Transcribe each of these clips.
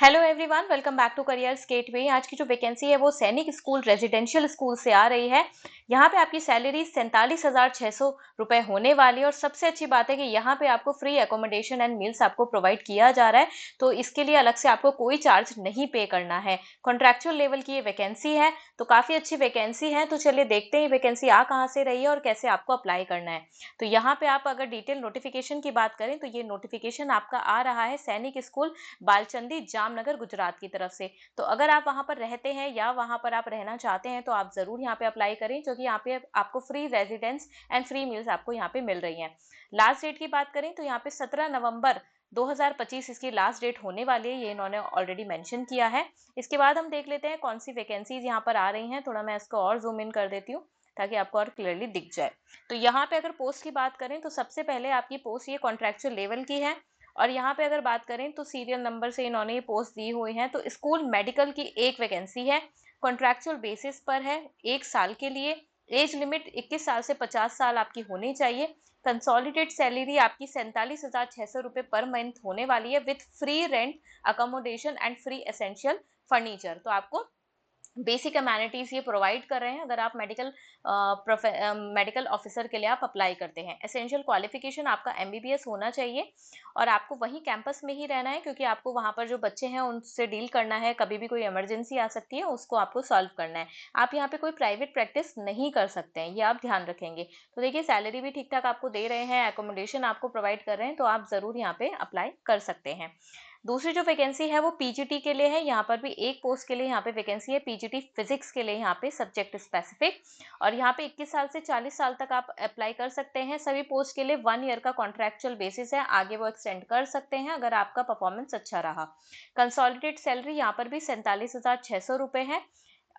Hello everyone, welcome back to Careers Gateway. आज की जो वैकेंसी है वो सैनिक स्कूल रेजिडेंशियल स्कूल से आ रही है। यहाँ पे आपकी सैलरी 47,600 रुपए होने वाली है और सबसे अच्छी बात है कि यहाँ पे आपको फ्री एकोमोडेशन एंड मील्स आपको प्रोवाइड किया जा रहा है, तो इसके लिए अलग से आपको कोई चार्ज नहीं पे करना है। कॉन्ट्रैक्चुअल लेवल की ये वैकेंसी है, तो काफी अच्छी वैकेंसी है। तो चलिए देखते हैं वैकेंसी आ कहाँ से रही है और कैसे आपको अप्लाई करना है। तो यहाँ पे आप अगर डिटेल नोटिफिकेशन की बात करें तो ये नोटिफिकेशन आपका आ रहा है सैनिक स्कूल बालचंदी जामनगर गुजरात की तरफ से। तो अगर आप वहां पर रहते हैं या वहां पर आप रहना चाहते हैं तो आप जरूर यहाँ पे अप्लाई करें, क्योंकि यहाँ पे आपको free residence and free meals आपको यहाँ पे मिल रही हैं। लास्ट डेट की बात करें तो यहाँ पे 17 नवंबर 2025 इसकी लास्ट डेट होने वाली है, ये इन्होंने ऑलरेडी मेंशन किया है। इसके बाद हम देख लेते हैं कौन सी वैकेंसीज यहाँ पर आ रही हैं। थोड़ा मैं इसको और जूम इन कर देती हूँ ताकि आपको और क्लियरली दिख जाए। तो यहाँ पे अगर पोस्ट की बात करें तो सबसे पहले आपकी पोस्ट ये कॉन्ट्रेक्चुअल लेवल की है। और यहाँ पे अगर बात करें तो सीरियल नंबर से इन्होंने ये पोस्ट दी हुई है। तो स्कूल मेडिकल की एक वैकेंसी है, कॉन्ट्रैक्चुअल बेसिस पर है, 1 साल के लिए। एज लिमिट 21 साल से 50 साल आपकी होनी चाहिए। कंसोलिडेट सैलरी आपकी 47,600 रुपये पर मंथ होने वाली है with free rent, accommodation and free essential furniture. तो आपको बेसिक अमेनिटीज ये प्रोवाइड कर रहे हैं अगर आप मेडिकल ऑफिसर के लिए आप अप्लाई करते हैं। एसेंशियल क्वालिफिकेशन आपका एमबीबीएस होना चाहिए और आपको वही कैंपस में ही रहना है, क्योंकि आपको वहां पर जो बच्चे हैं उनसे डील करना है। कभी भी कोई इमरजेंसी आ सकती है, उसको आपको सॉल्व करना है। आप यहाँ पे कोई प्राइवेट प्रैक्टिस नहीं कर सकते हैं, ये आप ध्यान रखेंगे। तो देखिए सैलरी भी ठीक ठाक आपको दे रहे हैं, एकोमोडेशन आपको प्रोवाइड कर रहे हैं, तो आप जरूर यहाँ पे अप्लाई कर सकते हैं। दूसरी जो वैकेंसी है वो पीजीटी के लिए है। यहाँ पर भी एक पोस्ट के लिए यहाँ पे वैकेंसी है, पीजीटी फिजिक्स के लिए, यहाँ पे सब्जेक्ट स्पेसिफिक। और यहाँ पे 21 साल से 40 साल तक आप अप्लाई कर सकते हैं। सभी पोस्ट के लिए 1 ईयर का कॉन्ट्रैक्चुअल बेसिस है, आगे वो एक्सटेंड कर सकते हैं अगर आपका परफॉर्मेंस अच्छा रहा। कंसोलिडेट सैलरी यहाँ पर भी 47,600 रुपये है।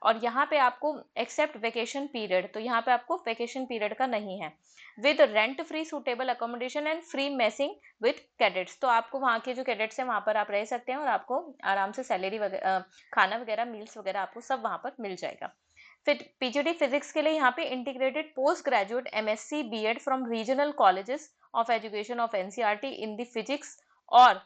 और यहाँ पे आपको एक्सेप्ट वेकेशन पीरियड, तो यहाँ पे आपको वेकेशन पीरियड का नहीं है। With rent free suitable accommodation and free messing with cadets, तो आपको वहाँ के जो कैडेट्स हैं वहाँ पर आप रह सकते हैं और आपको आराम से सैलरी वगैरह, खाना वगैरह, मील्स वगैरह आपको सब वहाँ पर मिल जाएगा। फिर पीजीडी फिजिक्स के लिए यहाँ पे integrated post graduate MSc BEd from regional colleges of education of NCERT in the physics. और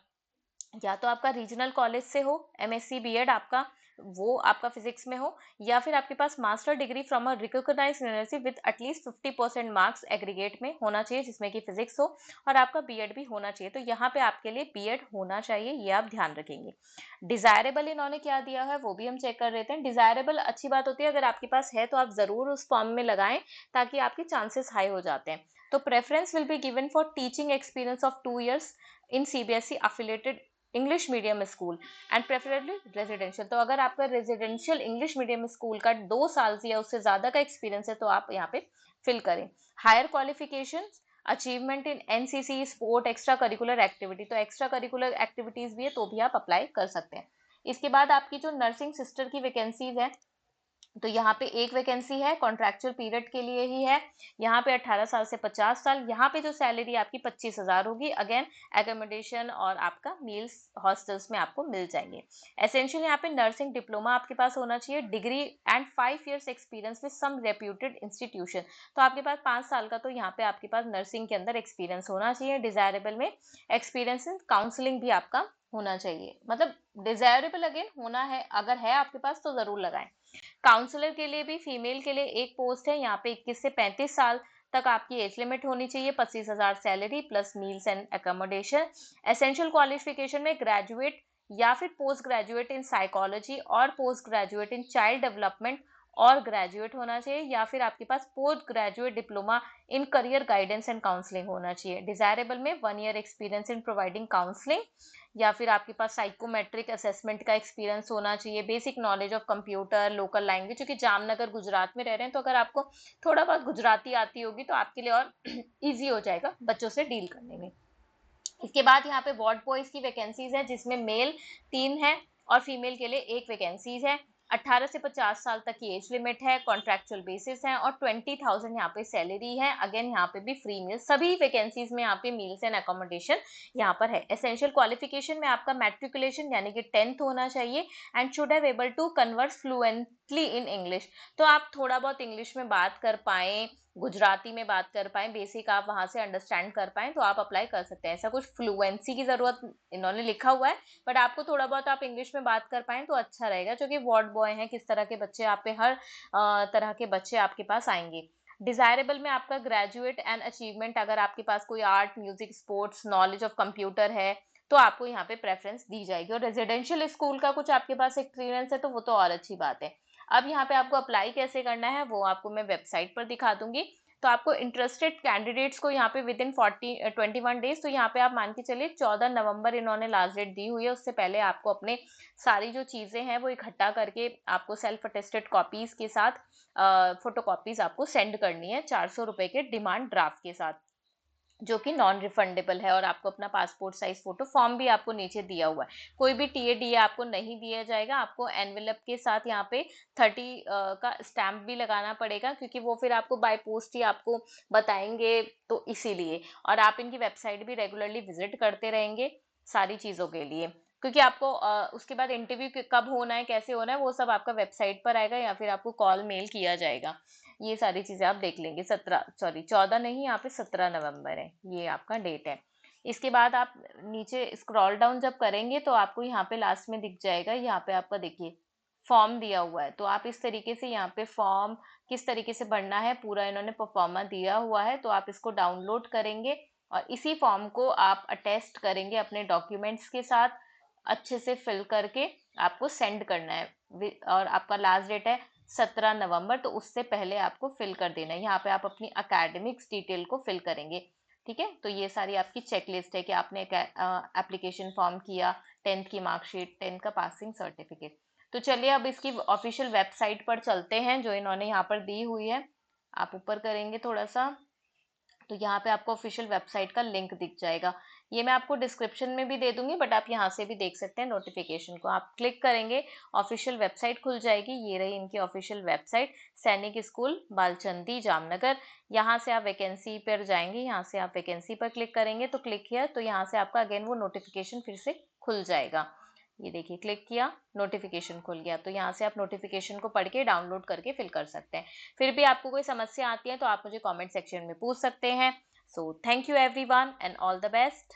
या तो आपका रीजनल कॉलेज से हो एमएससी बीएड आपका, वो आपका फिजिक्स में हो, या फिर आपके पास master degree from a recognised university with at least 50% marks aggregate में होना चाहिए जिसमें कि फिजिक्स हो, और आपका बीएड भी होना चाहिए। तो यहाँ पे आपके लिए बीएड होना चाहिए, ये आप ध्यान रखेंगे। डिजायरेबल इन्होंने क्या दिया है वो भी हम चेक कर लेते हैं। डिजायरेबल अच्छी बात होती है, अगर आपके पास है तो आप जरूर उस फॉर्म में लगाएं ताकि आपके चांसेस हाई हो जाते हैं। तो preference will be given for teaching experience of 2 years in CBSE affiliated English medium school and preferably residential. तो अगर आपका रेजिडेंशियल इंग्लिश मीडियम स्कूल का 2 साल या उससे ज्यादा का एक्सपीरियंस है तो आप यहाँ पे फिल करें। Higher qualification achievement in NCC sport extra curricular activity, तो एक्स्ट्रा करिकुलर एक्टिविटीज भी है तो भी आप अप्लाई कर सकते हैं। इसके बाद आपकी जो नर्सिंग सिस्टर की वैकेंसीज है, तो यहाँ पे एक वैकेंसी है, कॉन्ट्रैक्चुअल पीरियड के लिए ही है। यहाँ पे 18 साल से 50 साल। यहाँ पे जो सैलरी आपकी 25,000 होगी। अगेन एकोमोडेशन और आपका मील्स हॉस्टल्स में आपको मिल जाएंगे। एसेंशियल यहाँ पे नर्सिंग डिप्लोमा आपके पास होना चाहिए, degree and 5 years experience with some reputed institution. तो आपके पास 5 साल का तो यहाँ पे आपके पास नर्सिंग के अंदर एक्सपीरियंस होना चाहिए। डिजायरेबल में एक्सपीरियंस इन काउंसलिंग भी आपका होना चाहिए, मतलब डिजायरेबल अगेन होना है, अगर है आपके पास तो जरूर लगाएं। काउंसलर के लिए भी फीमेल के लिए एक पोस्ट है। यहाँ पे 21 से 35 साल तक आपकी एज लिमिट होनी चाहिए, 25,000 salary plus meals and accommodation. Essential qualification में ग्रेजुएट या फिर पोस्ट ग्रेजुएट इन साइकोलॉजी और post graduate in child development और ग्रेजुएट होना चाहिए, या फिर आपके पास post graduate diploma in career guidance and counselling होना चाहिए। डिजायरेबल में 1 year experience in providing counselling, या फिर आपके पास साइकोमेट्रिक असेसमेंट का एक्सपीरियंस होना चाहिए। Basic knowledge of computer, local language, क्योंकि जामनगर गुजरात में रह रहे हैं तो अगर आपको थोड़ा बहुत गुजराती आती होगी तो आपके लिए और इजी हो जाएगा बच्चों से डील करने में। इसके बाद यहाँ पे वार्ड बॉयज की वैकेंसीज है जिसमें मेल 3 है और फीमेल के लिए एक वैकेंसीज है। 18 से 50 साल तक की एज लिमिट है, कॉन्ट्रैक्चुअल बेसिस है और 20,000 यहाँ पे सैलरी है। अगेन यहाँ पे भी फ्री मील, सभी वैकेंसीज में यहाँ पे मील्स एंड अकोमोडेशन यहाँ पर है। एसेंशियल क्वालिफिकेशन में आपका मैट्रिकुलेशन यानी कि 10th होना चाहिए and should have able to converse fluently in English, तो आप थोड़ा बहुत इंग्लिश में बात कर पाए गुजराती में बात कर पाएँ, बेसिक आप वहाँ से अंडरस्टैंड कर पाएँ, तो आप अप्लाई कर सकते हैं। ऐसा कुछ फ्लुएंसी की ज़रूरत इन्होंने लिखा हुआ है, बट आपको थोड़ा बहुत आप इंग्लिश में बात कर पाएँ तो अच्छा रहेगा, क्योंकि वार्ड बॉय हैं, किस तरह के बच्चे आप पे हर तरह के बच्चे आपके पास आएँगे। डिज़ायरेबल में आपका ग्रेजुएट एंड अचीवमेंट, अगर आपके पास कोई art, music, sports, knowledge of computer है, तो आपको यहाँ पे प्रेफ़रेंस दी जाएगी, और रेज़िडेंशियल स्कूल का कुछ आपके पास एक्सपीरियंस है, तो वो तो और अच्छी बात है। अब यहाँ पे आपको अप्लाई कैसे करना है वो आपको मैं वेबसाइट पर दिखा दूंगी। तो आपको इंटरेस्टेड कैंडिडेट्स को यहाँ पे विद इन 21 डेज, तो यहाँ पे आप मान के चलिए 14 नवंबर इन्होंने लास्ट डेट दी हुई है, उससे पहले आपको अपने सारी जो चीज़ें हैं वो इकट्ठा करके आपको सेल्फ अटेस्टेड कॉपीज के साथ फोटो कॉपीज आपको सेंड करनी है 400 रुपए के डिमांड ड्राफ्ट के साथ, जो कि नॉन रिफंडेबल है। और आपको अपना पासपोर्ट साइज फोटो फॉर्म भी आपको नीचे दिया हुआ है। कोई भी टीए आपको नहीं दिया जाएगा, आपको एनवेलप के साथ यहाँ पे 30 का स्टैंप भी लगाना पड़ेगा, क्योंकि वो फिर आपको बाय पोस्ट ही आपको बताएंगे, तो इसीलिए। और आप इनकी वेबसाइट भी रेगुलरली विजिट करते रहेंगे सारी चीज़ों के लिए, क्योंकि आपको उसके बाद इंटरव्यू कब होना है, कैसे होना है, वो सब आपका वेबसाइट पर आएगा, या फिर आपको कॉल मेल किया जाएगा। ये सारी चीजें आप देख लेंगे। 14 नहीं, यहाँ पे 17 नवंबर है, ये आपका डेट है। इसके बाद आप नीचे स्क्रॉल डाउन जब करेंगे तो आपको यहाँ पे लास्ट में दिख जाएगा, यहाँ पे आपका देखिए फॉर्म दिया हुआ है। तो आप इस तरीके से यहाँ पे फॉर्म किस तरीके से भरना है पूरा इन्होंने परफॉर्मा दिया हुआ है, तो आप इसको डाउनलोड करेंगे और इसी फॉर्म को आप अटेस्ट करेंगे अपने डॉक्यूमेंट्स के साथ, अच्छे से फिल करके आपको सेंड करना है। और आपका लास्ट डेट है 17 नवंबर, तो उससे पहले आपको फिल कर देना है। यहाँ पे आप अपनी अकेडमिक्स डिटेल को फिल करेंगे। ठीक है, तो ये सारी आपकी चेकलिस्ट है कि आपने एप्लीकेशन फॉर्म किया, 10th की मार्कशीट, 10th का पासिंग सर्टिफिकेट। तो चलिए अब इसकी ऑफिशियल वेबसाइट पर चलते हैं जो इन्होंने यहाँ पर दी हुई है। आप ऊपर करेंगे थोड़ा सा, तो यहाँ पे आपको ऑफिशियल वेबसाइट का लिंक दिख जाएगा। ये मैं आपको डिस्क्रिप्शन में भी दे दूंगी, बट आप यहाँ से भी देख सकते हैं। नोटिफिकेशन को आप क्लिक करेंगे, ऑफिशियल वेबसाइट खुल जाएगी। ये रही इनकी ऑफिशियल वेबसाइट, सैनिक स्कूल बालचंदी जामनगर। यहाँ से आप वैकेंसी पर जाएंगे, यहाँ से आप वैकेंसी पर क्लिक करेंगे, तो क्लिक किया तो यहाँ से आपका अगेन वो नोटिफिकेशन फिर से खुल जाएगा। ये देखिए, क्लिक किया, नोटिफिकेशन खुल गया। तो यहाँ से आप नोटिफिकेशन को पढ़ के डाउनलोड करके फिल कर सकते हैं। फिर भी आपको कोई समस्या आती है तो आप मुझे कमेंट सेक्शन में पूछ सकते हैं। So thank you everyone and all the best.